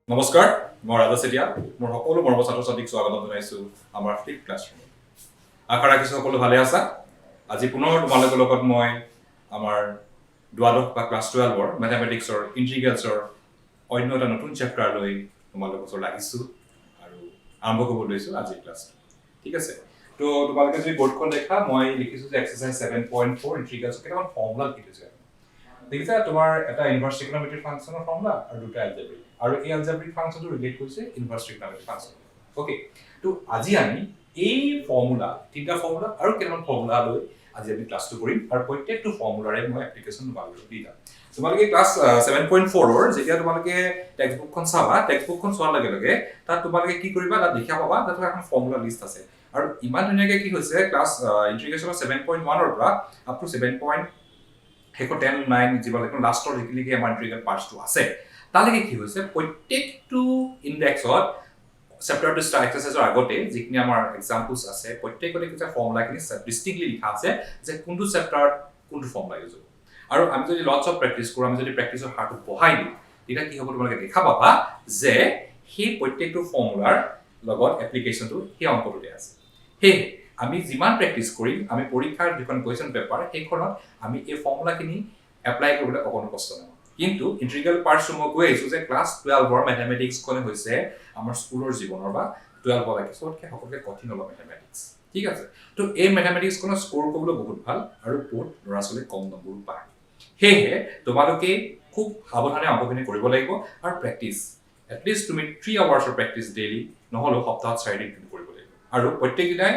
নমস্কাৰ মই ৰাজা চেতিয়া মোৰ সকলো মৰমৰ ছাত্ৰ ছাত্ৰীক স্বাগতম জনাইছো আমাৰ ফ্লিপ ক্লাছৰুমত আশা ৰাখিছো সকলো ভালে আছা আজি পুনৰ তোমালোকৰ লগত মই আমাৰ দ্বাদশ বা ক্লাছ 12ৰ ম্যাথমেটিক্সৰ ইন্টিগ্ৰেলছৰ অন্য এটা নতুন চেপ্টাৰ লৈ তোমালোকৰ ওচৰত আহিছো আৰু আৰম্ভ কৰিব লৈছো আজি ক্লাছ ঠিক আছে তো তোমালোকে যদি বৰ্ডখন দেখা মই লিখিছো যে এক্সাৰসাইজ 7.4 ইন্টিগ্ৰেলছ কেইটামান ফৰ্মুলা লিখিছো দেখিছা তোমাৰ এটা ইনভাৰ্স ট্ৰিগনোমেট্ৰিক ফাংচনৰ ফৰ্মুলা আৰু দুটা এলজেব্ৰিক আৰু এই এলজেব্ৰিক ফাংচনটো ৰিলেট কৰিছে ইনভাৰ্স ট্ৰিগনোমেট্ৰিক ফাংচন ওকে তো আজি আমি এই ফৰ্মুলা তিনটা ফৰ্মুলা আৰু কেইটামান ফৰ্মুলা লৈ আজি আমি ক্লাছটো কৰিম আৰু প্ৰত্যেকটো ফৰ্মুলাৰে মই এপ্লিকেশন তোমালোকক দি যাম তোমালোকে ক্লাছ 7.4 ৰ যেতিয়া তোমালোকে টেক্সটবুকখন চাবা টেক্সটবুকখন চোৱাৰ লগে লগে তাত তোমালোকে কি কৰিবা তাত দেখা পাবা তাত এখন ফৰ্মুলা লিষ্ট আছে আৰু ইমান ধুনীয়াকৈ কি হৈছে ক্লাছ ইন্টিগ্ৰেশনৰ 7.1 ৰ পৰা আপ টু 7. হেকো 10 9 যিবালৈকে লাষ্টৰ যিখিনি আমাৰ ইন্টিগ্ৰেল পাৰ্টছটো আছে তালৈকে কি হৈছে প্ৰত্যেকটো ইনডেক্সত চেপ্টাৰটো ষ্টাৰ্ট এক্সাৰসাইজৰ আগতে যিখিনি আমাৰ এক্সাম্পলছ আছে প্ৰত্যেকতে কিছু ফৰ্মুলাখিনি ডিস্টিংক্টলি লিখা আছে যে কোনটো চেপ্টাৰত কোনটো ফৰ্মুলা ইউজ হ'ব আৰু আমি যদি লটছ অফ প্ৰেক্টিছ কৰোঁ আমি যদি প্ৰেক্টিছৰ হাৰটো বঢ়াই দিওঁ তেতিয়া কি হ'ব তোমালোকে দেখা পাবা যে সেই প্ৰত্যেকটো ফৰ্মুলাৰ লগত এপ্লিকেশনটো সেই অংকটোতে আছে সেই আমি যিমান প্ৰেক্টিছ কৰিম আমি পৰীক্ষাৰ যিখন কোৱেশ্চন পেপাৰ সেইখনত আমি এই ফৰ্মুলাখিনি এপ্লাই কৰিবলৈ অকণো কষ্ট নহয় কিন্তু ইন্টিগ্ৰেল পাৰ্টছ মই কৈ আছো যে ক্লাছ 12 ৰ ম্যাথমেটিক্স কোনে হৈছে আমাৰ স্কুলৰ জীৱনৰ বা 12 ৰ সবতকৈ সকলোকে কঠিন হল ম্যাথমেটিক্স ঠিক আছে তো এই ম্যাথমেটিক্স কোন স্কোৰ কৰিবলৈ বহুত ভাল আৰু বহুত ল'ৰা-ছোৱালীয়ে কম নম্বৰ পায় হেহে তোমালোকে খুব সাৱধানে অংকখিনি কৰিব লাগিব আৰু প্ৰেক্টিছ এটলিষ্ট তুমি 3 আৱাৰ্ছৰ প্ৰেক্টিছ ডেইলি নহলে সপ্তাহত 4 দিন কৰিব লাগিব আৰু প্ৰত্যেক দিনাই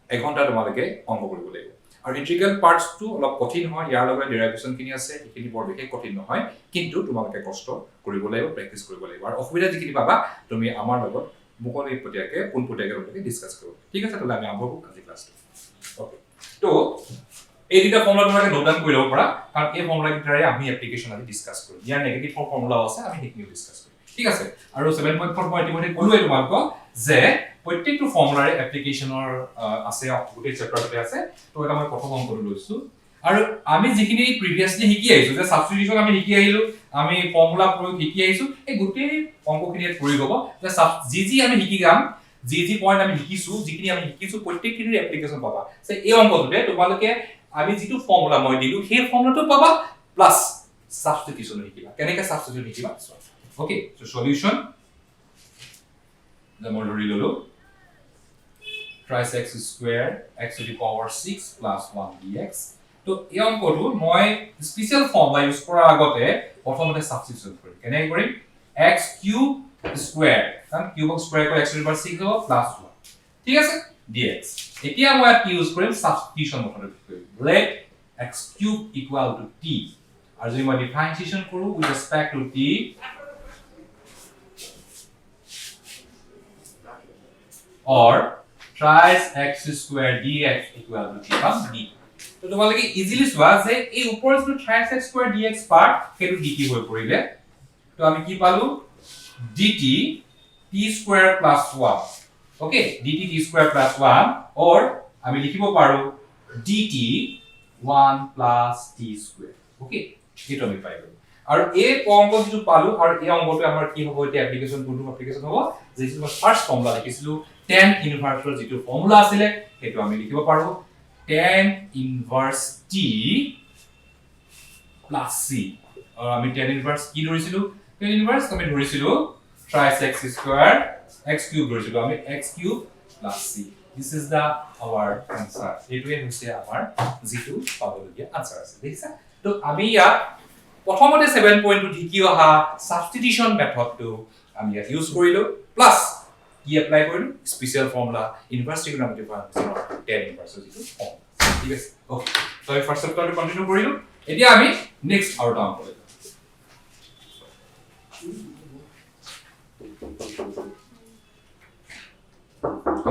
এঘণ্টা তোমালোকে অংক কৰিব লাগিব আৰু ইন্টিগ্ৰেল পাৰ্টছটো অলপ কঠিন হয় ইয়াৰ লগত ডেৰিভেশ্যন কিনি আছে এখিনি বৰ বিশেষ কঠিন নহয় কিন্তু তোমালোকে কষ্ট কৰিব লাগিব প্ৰেক্টিছ কৰিব লাগিব আৰু অসুবিধা যিখিনি পাবা তুমি আমাৰ লগত মুকলি পটিয়াকে পোনপটীয়াকে তোমালোকে ডিসকাস কৰিব ঠিক আছে তাহলে আমি আৰম্ভ কৰো আজি ক্লাছটো ওকে তো এই দুটা ফৰ্মুলা তোমালোকে নোট ডাউন কৰি ল'ব পাৰা কাৰণ এই ফৰ্মুলা কেইটাৰে আমি এপ্লিকেশন আজি ডিসকাস কৰিম ইয়াৰ নেগেটিভ ফৰ্মুলা আছে আমি সেইখিনি ডিসকাস কৰিম ঠিক আছে আৰু 7.4 মই ইতিমধ্যে ক'লোৱে তোমালোকক যে প্ৰত্যেকটো ফৰ্মুলাৰে এপ্লিকেশনৰ আছে গোটেই চেপ্টাৰতে আছে তো এটা মই প্ৰথম অংকটো লৈছো আৰু আমি যিখিনি প্ৰিভিয়াসলি শিকি আহিছো যে সাবস্টিটিউশন আমি শিকি আহিলো আমি ফৰ্মুলা প্ৰয়োগ শিকি আহিছো এই গোটেই অংকখিনি প্ৰয়োগ হ'ব যে যি আমি শিকি গাম যি পইণ্ট আমি শিকিছো যিখিনি আমি শিকিছো প্ৰত্যেকখিনিৰ এপ্লিকেশন পাবা যে এই অংকটোতে তোমালোকে আমি যিটো ফৰ্মুলা মই দিলো সেই ফৰ্মুলাটো পাবা প্লাস সাবস্টিটিউশন শিকিবা কেনেকৈ সাবস্টিটিউশন শিকিবা okay so solution the model lolo tries x square x to the power 6 plus 1 dx তো এই অংকটো মই স্পেশাল ফৰ্মুলা ইউজ কৰাৰ আগতে প্ৰথমতে সাবস্টিটিউশন কৰিম কেনে কৰিম x cube square কাৰণ কিউব স্কয়াৰ কৰি x to the power 6 হ'ব plus 1 ঠিক আছে dx এতিয়া মই কি ইউজ কৰিম সাবস্টিটিউশন মেথড কৰিম let x cube equal to t আৰু যদি মই ডিফাৰেন্সিয়েচন কৰো with respect to t or tries x square dx equal to t from d তো তোমালোকে ইজিলি সোৱা যে এই ওপৰৰ যে tries x square dx part হেতু dt হৈ পৰিলে তো আমি কি পালো dt t square plus 1 okay dt t square plus 1 or আমি লিখিব পাৰো dt 1 plus t square okay এটা আমি পাই গলো আৰু এই অংক যেটো পালো আৰু এই অংকটো আমাৰ কি হ'ব এতিয়া এপ্লিকেশন কোনটো এপ্লিকেশন হ'ব যেটো মই ফাৰ্স্ট ফৰ্মুলা লিখিছিলো tan ইনভাৰ্সৰ যেটো ফৰ্মুলা আছিল হেতু আমি লিখিব পাৰো tan ইনভাৰ্স t plus c আৰু আমি tan ইনভাৰ্স কি ধৰিছিলো tan ইনভাৰ্স আমি ধৰিছিলো tries x square x cube ধৰিছিলো আমি x cube plus c this is the our answer এটোৱে হৈছে আমাৰ যেটো পাবলগীয়া আনসাৰ আছে দেখিছা তো আমি ইয়াত প্ৰথমতে 7.2 শিকি অহা সাবস্টিটিউশন মেথডটো আমি ইয়াত ইউজ কৰিলো প্লাস কি এপ্লাই কৰিলো স্পেশাল ফৰ্মুলা ইনভাৰ্স ট্ৰিগনোমেট্ৰিক ফাংচন tan ইনভাৰ্স যেটো ফৰ্ম ঠিক আছে ওকে তো এই ফাৰ্স্ট চেপ্টাৰটো কন্টিনিউ কৰিলো এতিয়া আমি নেক্সট আৰু ডাউন কৰিম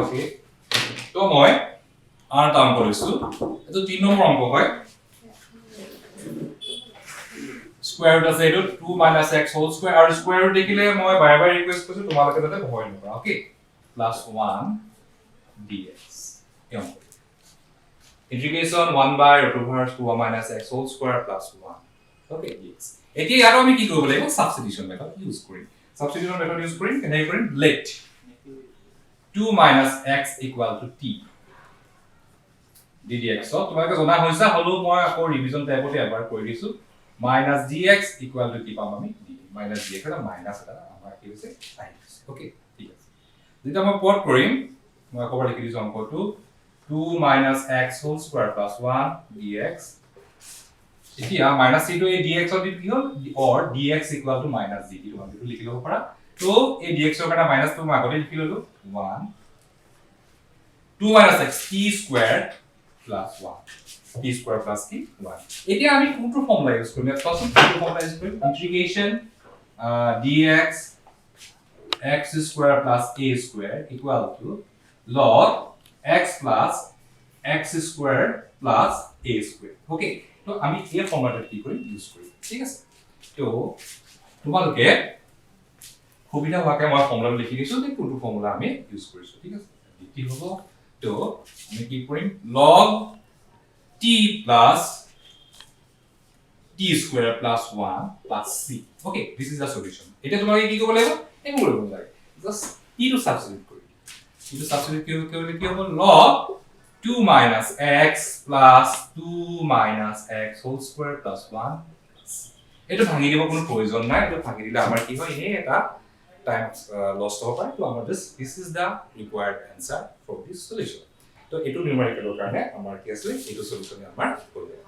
ওকে তো মই আৰু ডাউন কৰিছো এটো 3 নম্বৰ অংক হয় স্কয়াৰ ৰুট আছে এটো 2 - x হোল স্কয়াৰ আৰ স্কয়াৰ ৰুট দেখিলে মই বাৰে বাৰে ৰিকুৱেষ্ট কৰিছো তোমালোকে যাতে ভয় নকৰা ওকে +1 dx এম integration 1/√2 - x whole square +1 okay dx এতিয়া ইয়াত আমি কি কৰিব লাগিব সাবস্টিটিউশন মেথড ইউজ কৰিম Substitution method use কৰিম কেনেকৈ কৰিম let 2 minus x equal to t ddx so তোমালোকে জনা হৈছে হলো মই আকৌ ৰিভিজন টাইপতে এবাৰ কৰি দিছো minus dx equal to কি পাম আমি minus dx এটা মাইনাস এটা আমাৰ কি হৈছে আহিছে ওকে ঠিক আছে যেটা মই পট কৰিম মই আকৌ লিখি দিছো অংকটো 2 minus x whole square plus 1 dx এতিয়া minus c to a dx of কি হল or dx equal to minus d তোমালোকে লিখি লব পাৰা তো এই dx এর কাটা মাইনাস তো মই আগতে লিখি ললো 1 2 minus x t square plus 1 t square plus কি 1 এতিয়া আমি কোনটো ফর্মুলা ইউজ কৰিম ফাৰ্স্ট কোনটো ফৰ্মুলা ইউজ কৰিম integration dx x square plus a square equal to log x plus x square plus a square okay তো আমি এই ফর্মুলাটা কি কৰিম ইউজ কৰিম ঠিক আছে তো তোমালোকে সুবিধা হোৱাকে মই ফৰ্মুলা লিখি দিছো যে কোনটো ফৰ্মুলা আমি ইউজ কৰিছো ঠিক আছে কি হ'ব তো আমি কি কৰিম log t plus t square plus 1 plus c okay this is the solution এটা তোমাকে কি কৰিব লাগিব এই কৰিব লাগে জাস্ট t to substitute কৰি t to substitute কি হ'ব log 2 minus x plus 2 minus x whole square plus 1 এটা ভাঙি দিব কোনো প্ৰয়োজন নাই এটা ভাঙি দিলে আমাৰ কি হয় এই এটা time lost হ'ব পাৰে তো আমাৰ this is the required answer for this solution তো এটো নিউমেৰিকেলৰ কাৰণে আমাৰ কি আছে এটো সলিউশন আমাৰ হৈ যাব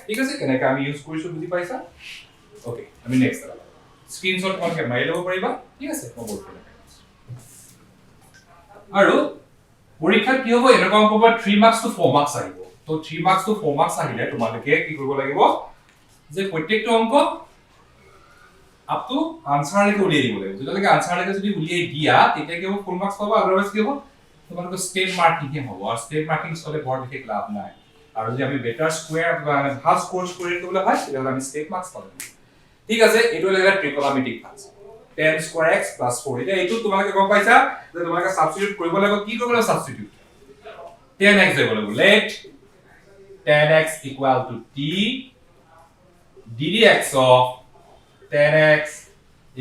ঠিক আছে কেনেকৈ আমি ইউজ কৰিছো বুজি পাইছা ওকে আমি নেক্সট এটা স্ক্ৰিনশ্বট তোমালোকে মাৰি ল'ব পাৰিবা ঠিক আছে মই বৰ্ড কৰি দেখাইছো আৰু পৰীক্ষাত কি হ'ব এনেকুৱা অংক পৰা 3 মাৰ্কস টু 4 মাৰ্কস আহিব তো 3 মাৰ্কস টু 4 মাৰ্কস আহিলে তোমালোকে কি কৰিব লাগিব যে প্ৰত্যেকটো অংক আপ টু আনসাৰ লেকে উলিয়াই দিব লাগিব যেতিয়ালৈকে আনসাৰ লেকে যদি উলিয়াই দিয়া তেতিয়া কি হ'ব ফুল মাৰ্কস পাবা আদাৰৱাইজ কি হ'ব তোমালোকৰ স্টেট মাৰ্কিং হ'ব আৰু স্টেট মাৰ্কিং হলে বৰ বিশেষ লাভ নাই আৰু যদি আমি বেটাৰ স্কয়াৰ মানে ভাল স্কোৰ কৰি কৰিলে হয় তেতিয়া আমি স্টেট মাৰ্কস পাম ঠিক আছে এটো লাগে ট্ৰিকোনোমেট্ৰিক ফাংচন 10 স্কয়াৰ x 4 এটা এটো তোমালোকে গম পাইছা যে তোমালোকে সাবস্টিটিউট কৰিব লাগিব কি কৰিব লাগিব সাবস্টিটিউট 10x দিব লাগিব let 10x equal to t ddx of 10x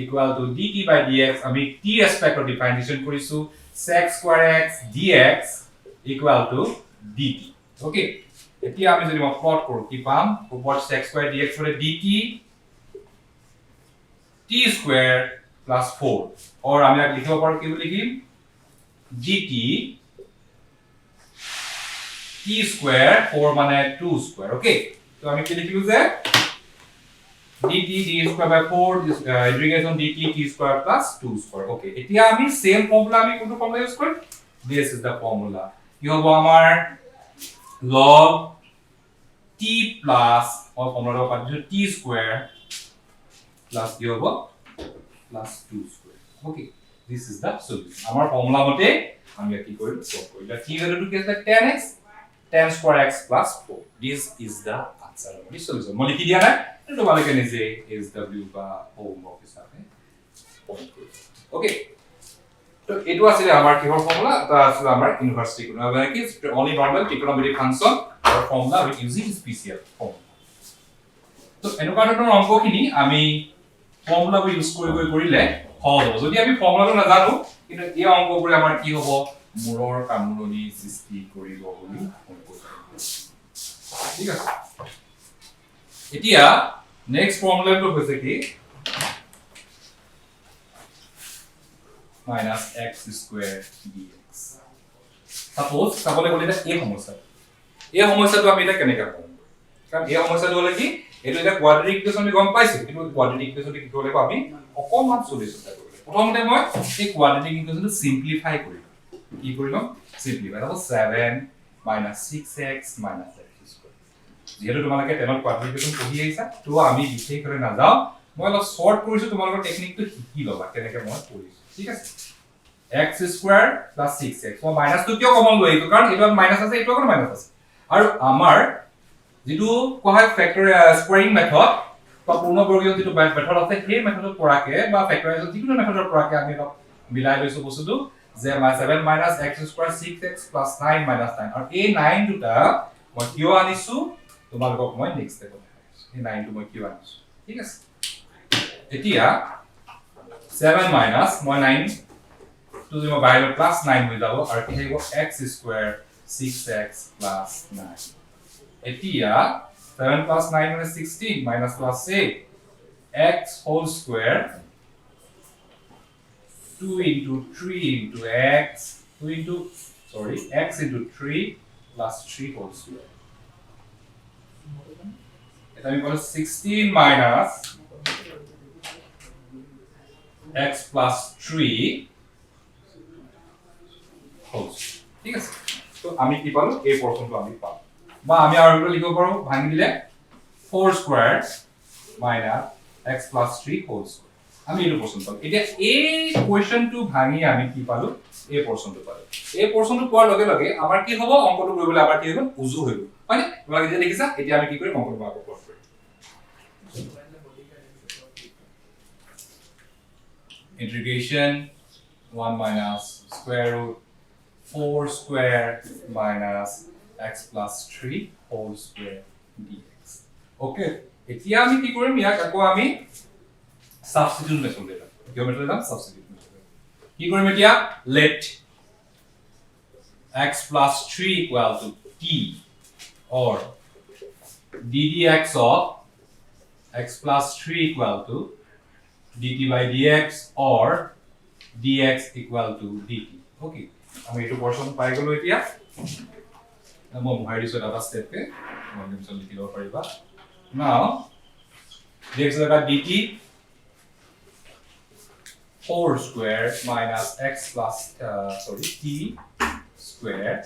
equal to dt by dx আমি t respect of definition কৰিছো sec square x dx equal to dt okay এতিয়া আমি যদি প্লট কৰো কি পাম ওপৰ sec square dx হলে dt t square plus 4 और আমি লিখিব পাৰো কি লিখিম dt t square 4 মানে 2 square okay তো আমি কি লিখিলো যে dt d square by 4 this integration dt t square plus 2 square okay এতিয়া আমি সেম ফর্মুলা আমি কোনটো ফর্মুলা ইউজ কৰিম this is the formula কি হ'ব আমাৰ log t plus or formula পাইছো t square plus কি হ'ব plus 2 square okay this is the solution আমাৰ ফৰ্মুলা মতে আমি কি কৰিম সলভ কৰিম t ভ্যালুটো কি আছে 10x 10 square x plus 4 this is the answer of the solution মই লিখি দিয়া নাই তো তোমালোকে নিজে SW বা হোমৱৰ্ক হিচাপে পইণ্ট কৰিব ওকে তো এটো আছিল আমাৰ কিহৰ ফৰ্মুলা এটা আছিল আমাৰ ইউনিভাৰ্সিটি কোন মানে কি only normal trigonometric function or formula with using special formula তো এনেকুৱা ধৰণৰ অংকখিনি আমি ফৰ্মুলা ইউজ কৰিলে সহজ হ'ব যদি আমি ফৰ্মুলাটো নাজানো কিন্তু এই অংকবোৰে আমাৰ কি হ'ব মূৰৰ কামুৰণি সৃষ্টি কৰিব বুলি ঠিক আছে এতিয়া নেক্সট ফৰ্মুলাটো হৈছে কি minus x square dx suppose চাবলৈ গলে এই সমস্যাটো আমি এটা কেনেকৈ পাম কাৰণ এই সমস্যাটো হলে কি এটো এটা কোৱাড্ৰেটিক ইকুৱেচন আমি গম পাইছো কিন্তু কোৱাড্ৰেটিক ইকুৱেচনটো কি কৰিব আমি অকমান সলিউশন কৰিব প্ৰথমতে মই এই কোৱাড্ৰেটিক ইকুৱেচনটো সিম্পলিফাই কৰিম কি কৰিম সিম্পলিফাই হ'ব 7 6x x square যেহেতু তোমালোকে 10 কোৱাড্ৰেটিক ইকুৱেচন পঢ়ি আহিছা তো আমি বিশেষ কৰি নাযাও মই অলপ শৰ্ট কৰিছো তোমালোকৰ টেকনিকটো শিকি লবা কেনেকৈ মই কৰিছো ঠিক আছে x square plus 6x মই মাইনাসটো কিয় কমন লৈ এইটো কাৰণ এটো মাইনাস আছে এটো কোনো মাইনাস আছে আৰু আমাৰ যেটো কোৱা ফ্যাক্টৰ স্কোৱাৰিং মেথড বা পূৰ্ণবৰ্গীয় যেটো মেথড আছে সেই মেথডৰ পৰাকে বা ফ্যাক্টৰাইজেশ্যন যিকোনো মেথডৰ পৰাকে আমি অলপ মিলাই লৈছো বস্তুটো যে 7 x square 6x plus 9 minus 9 আৰু এই 9 দুটা মই কিয় আনিছো তোমালোকক মই নেক্সট স্টেপত দেখাইছো এই 9 টো মই কিয় আনিছো ঠিক আছে এতিয়া 7 minus মই 9 to the mobile plus 9 হৈ যাব আৰু কি থাকিব x square 6x plus 9 এতিয়া 7 plus 9 মানে 16 minus plus 8 x whole square 2 into 3 into x 2 into x into 3 plus 3 whole square এটা আমি বলো 16 minus x plus 3 whole square ঠিক আছে তো আমি কি পালো এই পোরশনটো আমি পালো বা আমি আর একটু লিখব পারো ভাঙি দিলে 4 square minus x plus 3 whole square আমি এই পোরশন পালো এটা এই কোয়েশ্চনটো ভাঙি আমি কি পালো এই পোরশনটো পালো এই পোরশনটো পোৱাৰ লগে লগে আমাৰ কি হ'ব অংকটো কৰিবলৈ আমাৰ কি হ'ব উজু হৈ গ'ল হয়নে তোমালোকে যে দেখিছা এতিয়া আমি কি কৰিম অংকটো আকৌ প্লট কৰিম integration 1 minus square root 4 square minus x plus 3 whole square dx okay এতিয়া আমি কি কৰিম ইয়াক আকৌ আমি সাবস্টিটিউট মেথড দিলাম কি মেথড দিলাম সাবস্টিটিউট মেথড কি কৰিম এতিয়া let x plus 3 equal to t or ddx of x plus 3 equal to dt by dx or dx equal to dt okay আমি এটো পোরশন পাই গলো এতিয়া মই বহাই দিছো এটা স্টেপ কে মই নিমিষত লিখি লব পাৰিবা now dx over dt 4 square minus x plus t square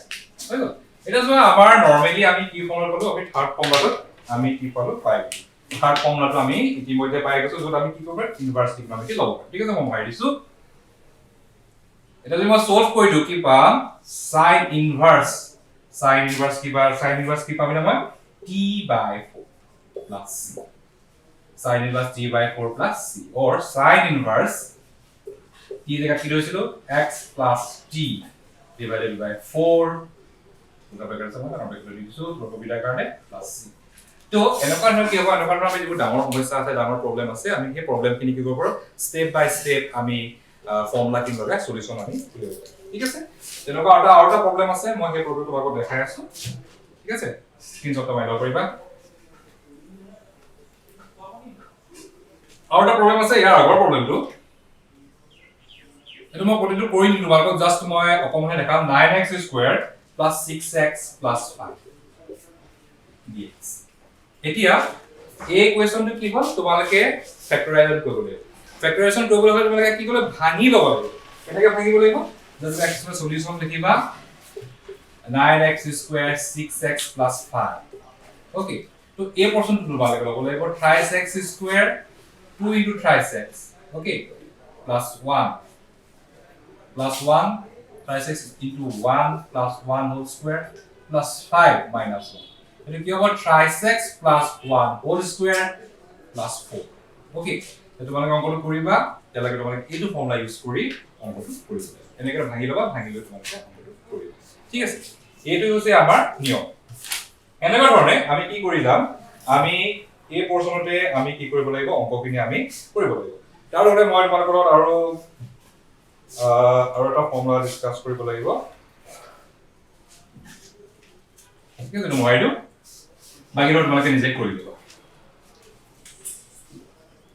হয় গল এটা যে আমাৰ নরমালি আমি কি ফর্মুলা পালো আমি থার্ড ফর্মুলাটো আমি কি পালো পাই থার্ড ফর্মুলাটো আমি ইতিমধ্যে পাই গেছো যত আমি কি করব ইনভার্স ট্রিগোনোমেট্রি লব ঠিক আছে মই বহাই দিছো এটা যদি মই সলভ কৰি দিও কি পাম sin inverse কি পাম না মই t by 4 plus c sin inverse t by 4 plus c or sin inverse t জায়গা কি রয়েছিল x plus t divided by 4 দুটা বেকার সমান আমরা কি লিখছো প্ৰবিধাৰ কাৰণে plus c তো এনেকুৱা ধৰণৰ কি হ'ব এনেকুৱা ধৰণৰ আমি যিবোৰ ডাঙৰ সমস্যা আছে ডাঙৰ প্ৰবলেম আছে আমি সেই প্ৰবলেমখিনি কি কৰিব পাৰো স্টেপ বাই স্টেপ আমি ফৰ্মুলা কিন লগাই সলিউশন আমি কৰিব ঠিক আছে তেনেকুৱা আৰু এটা প্ৰবলেম আছে মই সেই প্ৰবলেমটো তোমাক দেখাই আছো ঠিক আছে স্ক্ৰিনশ্বট মাৰি লব পাৰিবা আৰু এটা প্ৰবলেম আছে ইয়াৰ আগৰ প্ৰবলেমটো এটো মই প্ৰতিটো কৰি দিম তোমাক জাস্ট মই অকমানে দেখাম 9x square plus 6x plus 5 dx এতিয়া এই কোৱেশ্চনটো কি হ'ল তোমালোকে ফেক্টৰাইজেশন কৰিব লাগিব ফেক্টৰাইজেশন কৰিবলৈ হলে তোমালোকে কি কৰিব ভাঙি ল'ব লাগিব কেনেকৈ ভাঙিব লাগিব জাস্ট x ৰ সলিউশন লিখিবা 9x square 6x plus 5 okay তো এই পোরশনটো তোমালোকে ল'ব লাগিব thrice x square 2 into thrice x okay plus 1 thrice x into 1 plus 1 whole square plus 5 minus 1 এটা কি হবে thrice x plus 1 whole square plus 4 okay তো তোমালোকে অঙ্কটো কৰিবা তেলাকে তোমালোকে এইটো ফৰ্মুলা ইউজ কৰি অঙ্কটো কৰিবা এনেকৈ ভাঙি লবা ভাঙি লৈ তোমালোকে অঙ্কটো কৰিবা ঠিক আছে এইটো হৈছে আমাৰ নিয়ম এনেকুৱা ধৰণে আমি কি কৰি যাম আমি এই পোৰশনতে আমি কি কৰিব লাগিব অঙ্কখিনি আমি কৰিব লাগিব তাৰ লগতে মই তোমালোকৰ আৰু এটা ফৰ্মুলা ডিসকাস কৰিব লাগিব ঠিক আছে মই এইটো বাকিটো তোমালোকে নিজে কৰি লবা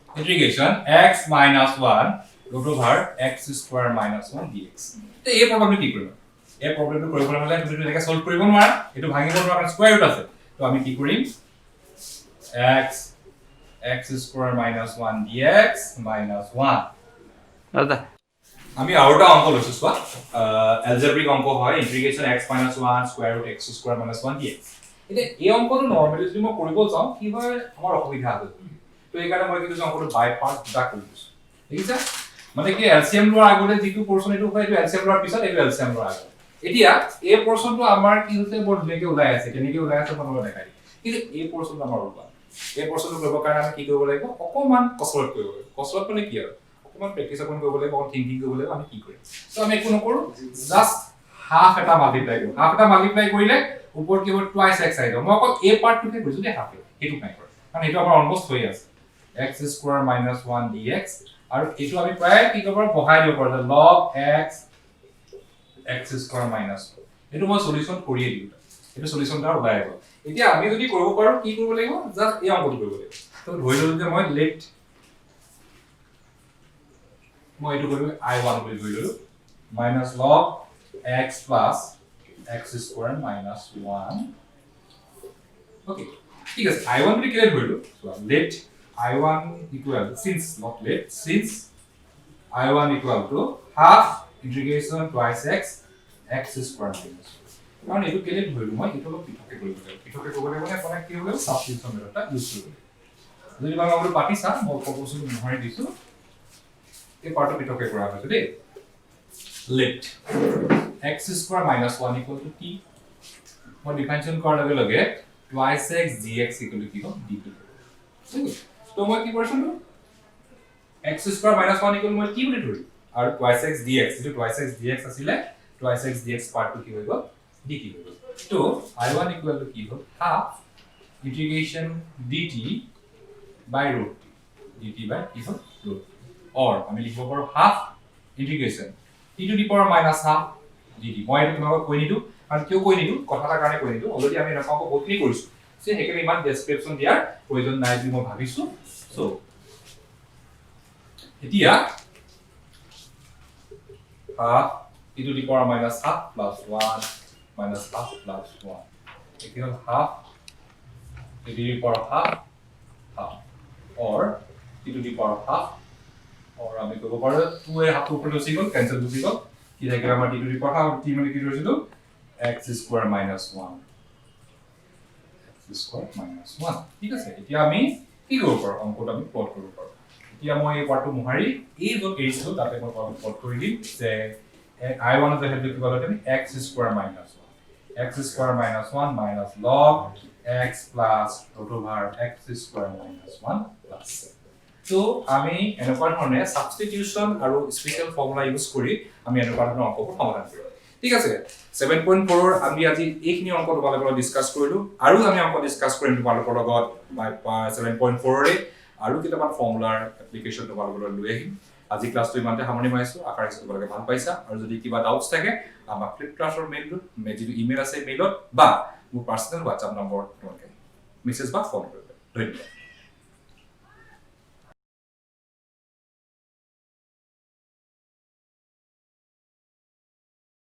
integration x minus 1 root over x square minus 1 dx তো এই প্ৰবলেমটো কি কৰিম এই প্ৰবলেমটো কৰিবলৈ হলে তুমি এনেকৈ সলভ কৰিব নোৱাৰা এটো ভাঙিব নোৱাৰা কাৰণ স্কয়াৰ ৰুট আছে তো আমি কি কৰিম x square minus 1 dx minus 1 দাদা আমি আউটা অঙ্ক লৈছো সোৱা এলজেব্রিক অঙ্ক হয় integration x minus 1 square root x square minus 1 dx এটা এই অঙ্কটো নরমালি যদি মই কৰিব যাও কি হয় আমাৰ অসুবিধা আছে তো এই কাৰণে মই কি কৈছো অঙ্কটো বাই পাৰ্ট দুটা কৰি দিছো ঠিক আছে মানে কি এলসিএম লোৱাৰ আগতে যিটো পোৰশন এটো হয় এটো এলসিএম লোৱাৰ পিছত এটো এলসিএম লোৱাৰ আগতে এতিয়া এই পোৰশনটো আমাৰ কি হৈছে বৰ ধুনীয়াকৈ ওলাই আছে কেনেকৈ ওলাই আছে মই দেখাই কিন্তু এই পোরশনটো আমাৰ ওলাই এই পোৰশনটো কৰিব কাৰণে আমি কি কৰিব লাগিব অকমান কসৰত কৰিব লাগিব কসৰত মানে কি আৰু অকমান প্ৰেক্টিস অকন কৰিব লাগিব অকন থিংকিং কৰিব লাগিব আমি কি কৰিম সো আমি একো নকৰো জাস্ট হাফ এটা মাল্টিপ্লাই কৰো হাফ এটা মাল্টিপ্লাই কৰিলে উপৰ কি হ'ব টুৱাইস x আহিব মই অকল এই পাৰ্টটোকে কৰিছো দে হাফ এটো নাই কৰা কাৰণ এটো আমাৰ অলমোস্ট হৈ আছে x square minus 1 dx আৰু এইটো আমি প্ৰায় কি কৰিব পাৰো বহাই দিব পাৰো log x (x² - 1) এইটো মই সলিউশন কৰিয়ে দিম এইটো সলিউশনটা ওলাই আহিব এতিয়া আমি যদি কৰিব পাৰো কি কৰিব লাগিব জাস্ট এই অংকটো কৰিব লাগিব তো ধৰি ললো যে মই লেট মই এইটো কৰিব I1 বুলি ধৰি ললো minus log x plus (x² - 1) okay ঠিক আছে I1 বুলি কেলে ধৰিলো let I1 equal since I1 equal to half integration twice (x² - 1) কাৰণ এইটো কেলে ধৰিলো মই এইটো অলপ পিঠকে কৰিব লাগিব মানে কোনে কি হ'ব সাবস্টিটিউশন মেথডটা ইউজ কৰিব যদি মই আৰু পাতি চাম মই প্ৰপোজল নহৰি দিছো এই পাৰ্টটো পিঠকে কৰা হৈছে দেই let (x² - 1) equal to t মই ডিফাইনেশন কৰাৰ লগে লগে twice x dx equal to কি হ'ব dt তো মই কি কৰিছো (x² - 1) equal মই কি বুলি ধৰি আৰু twice x dx যেটো twice x dx আছিল twice x dx পাৰ্টটো কি হৈ গ'ল dt হৈ গ'ল তো I1 equal to কি হ'ল half integration dt by root dt by কি হ'ল root or আমি লিখিব পাৰো half integration t to the power minus half dt মই এটা তোমাক কৈ নিদু আৰু কিয় কৈ নিদু কথাটাৰ কাৰণে কৈ নিদু অলৰেডি আমি নকাক বহুতনি কৰিছো সে হেকে ইমান ডেসক্ৰিপচন দিয়াৰ প্ৰয়োজন নাই বুলি মই ভাবিছো সো এতিয়া half e to the power minus half plus 1 minus half plus 1 equal half e to the power half or e to the power half or আমি কব পাৰো 2 এৰ হাফ উপৰে গুচি গল ক্যান্সেল গুচি গল কি থাকে আমাৰ e to the power half t মানে কি ধৰিছিল (x² - 1) (x² - 1) ঠিক আছে এতিয়া আমি কি কৰিব পাৰো অংকটো আমি প্লট কৰিব পাৰো এতিয়া মই এই পাৰ্টটো মুহাৰি এই যত এৰিছো তাতে মই প্লট কৰি দিম যে I1 is the head equal to (x² - 1) (x² - 1) minus log x plus root over (x² - 1) plus তো আমি এনেকুৱা ধৰণে সাবস্টিটিউশন আৰু স্পেশাল ফৰ্মুলা ইউজ কৰি আমি এনেকুৱা ধৰণৰ অংকবোৰ সমাধান কৰিম ঠিক আছে 7.4 ৰ আমি আজি এইখিনি অংক তোমালোকৰ লগত ডিসকাস কৰিলো আৰু আমি অংক ডিসকাস কৰিম তোমালোকৰ লগত 7.4 ৰে আৰু কিতাপৰ ফৰ্মুলাৰ এপ্লিকেশন তোমালোকৰ লগত লৈ আহিম আজি ক্লাসটো ইমানতে সামৰণি মাৰিছো আশা ৰাখিছো তোমালোকে ভাল পাইছা আৰু যদি কিবা ডাউটস থাকে আমাৰ ফ্লিপ ক্লাছৰ মেইলটো মেজিটো ইমেইল আছে মেইলত বা মোৰ পাৰ্সোনাল WhatsApp নম্বৰ তোমালোকে মেছেজ বা ফোন কৰিবা ধন্যবাদ